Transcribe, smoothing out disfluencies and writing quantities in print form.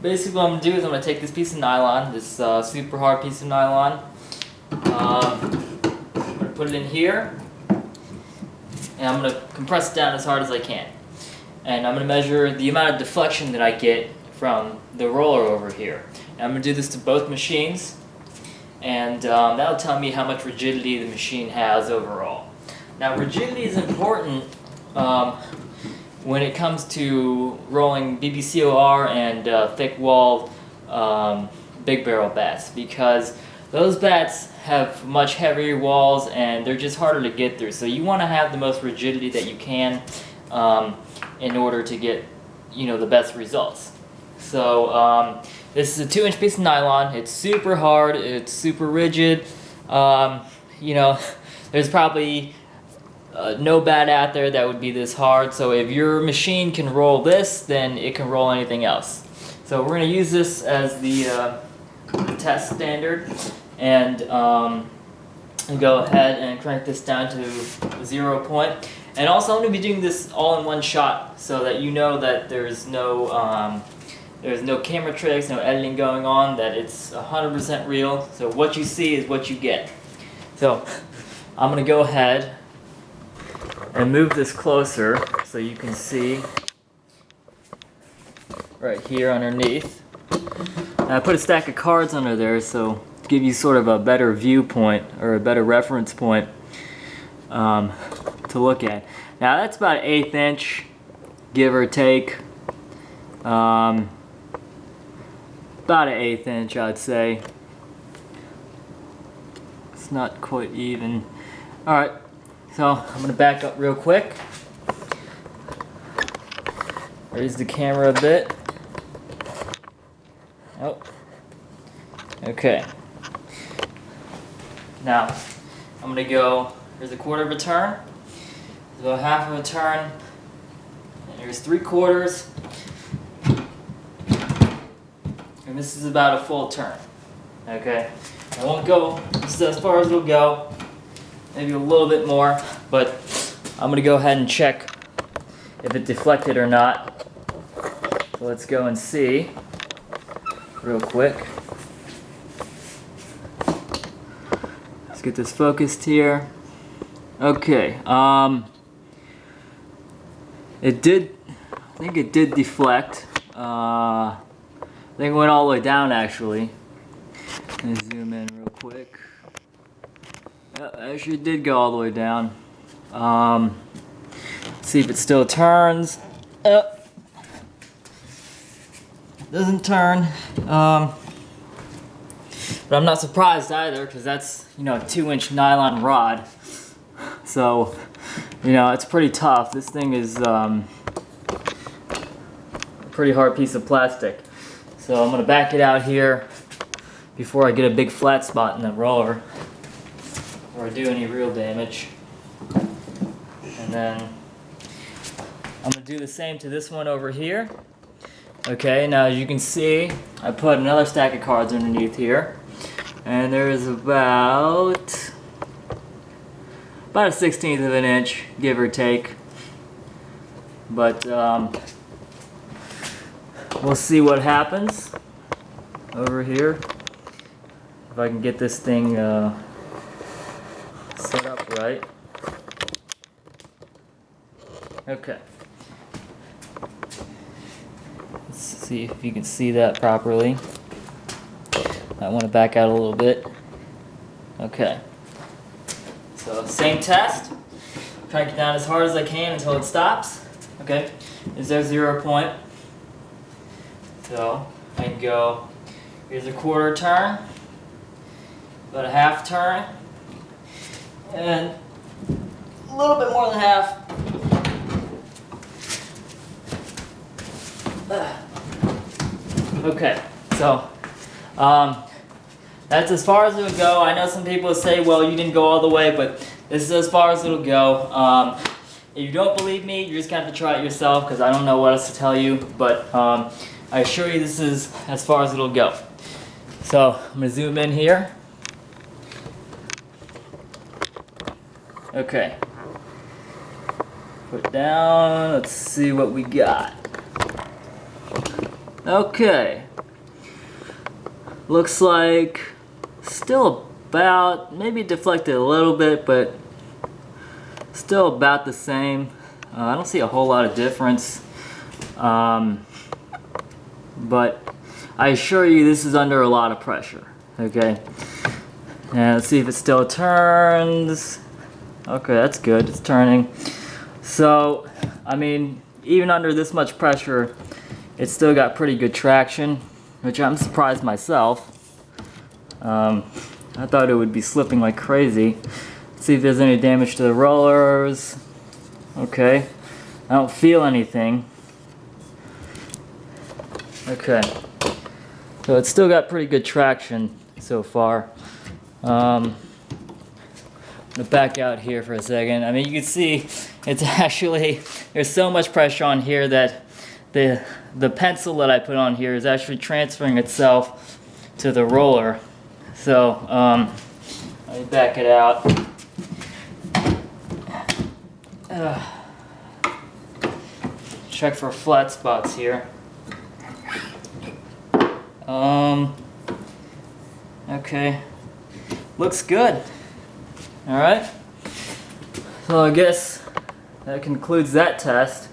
basically what I'm going to do is I'm going to take this piece of nylon, this super hard piece of nylon, I'm going to put it in here, and I'm going to compress it down as hard as I can. And I'm going to measure the amount of deflection that I get from the roller over here. And I'm going to do this to both machines, and that'll tell me how much rigidity the machine has overall. Now, rigidity is important when it comes to rolling BBCOR and thick-walled big barrel bats, because those bats have much heavier walls and they're just harder to get through. So you want to have the most rigidity that you can in order to get, the best results. So this is a 2-inch piece of nylon. It's super hard. It's super rigid. There's probably no bat out there that would be this hard. So if your machine can roll this, then it can roll anything else. So we're going to use this as the test standard, and go ahead and crank this down to 0 point. And also I'm going to be doing this all in one shot, so that you know that there's no camera tricks, no editing going on, that it's 100% real. So what you see is what you get. So I'm going to go ahead and move this closer so you can see right here underneath. And I put a stack of cards under there so to give you sort of a better viewpoint or a better reference point to look at. Now that's about 1/8 inch, give or take. About 1/8 inch, I'd say. It's not quite even. Alright, so I'm going to back up real quick. Raise the camera a bit. Oh. Okay. Now, I'm going to go, here's 1/4 of a turn. So 1/2 of a turn. And here's 3/4. And this is about a full turn. Okay? I won't go, this is as far as it'll go. Maybe a little bit more. But I'm going to go ahead and check if it deflected or not. So let's go and see real quick. Let's get this focused here. Okay, it did, I think it did deflect. I think it went all the way down actually. Let me zoom in real quick. Yeah, actually it did go all the way down. Let's see if it still turns. Doesn't turn. But I'm not surprised either, because that's, a 2-inch nylon rod. So, it's pretty tough. This thing is a pretty hard piece of plastic. So I'm going to back it out here before I get a big flat spot in the roller, or do any real damage. And then I'm going to do the same to this one over here. Okay, now as you can see, I put another stack of cards underneath here. And there's about a 1/16 of an inch, give or take. But we'll see what happens over here. If I can get this thing set up right. Okay. Let's see if you can see that properly. I want to back out a little bit. Okay. So same test. Crank it down as hard as I can until it stops. Okay. Is there 0 point? So I can go, here's 1/4 turn, about a 1/2 turn, and a little bit more than half. Okay, so that's as far as it would go. I know some people say, well, you didn't go all the way, but this is as far as it'll go. If you don't believe me, you're just going to have to try it yourself, because I don't know what else to tell you, but I assure you this is as far as it'll go. So I'm going to zoom in here. Okay. Put down, let's see what we got. Okay, Looks like still about, maybe deflected a little bit, but still about the same. I don't see a whole lot of difference. But I assure you this is under a lot of pressure, okay? And let's see if it still turns. Okay, that's good, it's turning. So, I mean, even under this much pressure, it's still got pretty good traction, which I'm surprised myself. I thought it would be slipping like crazy. Let's see if there's any damage to the rollers. Okay, I don't feel anything. Okay, so it's still got pretty good traction so far. I'm gonna back out here for a second. I mean, you can see it's actually, there's so much pressure on here that the pencil that I put on here is actually transferring itself to the roller. So let me back it out. Check for flat spots here. Okay, looks good. All right, so I guess that concludes that test.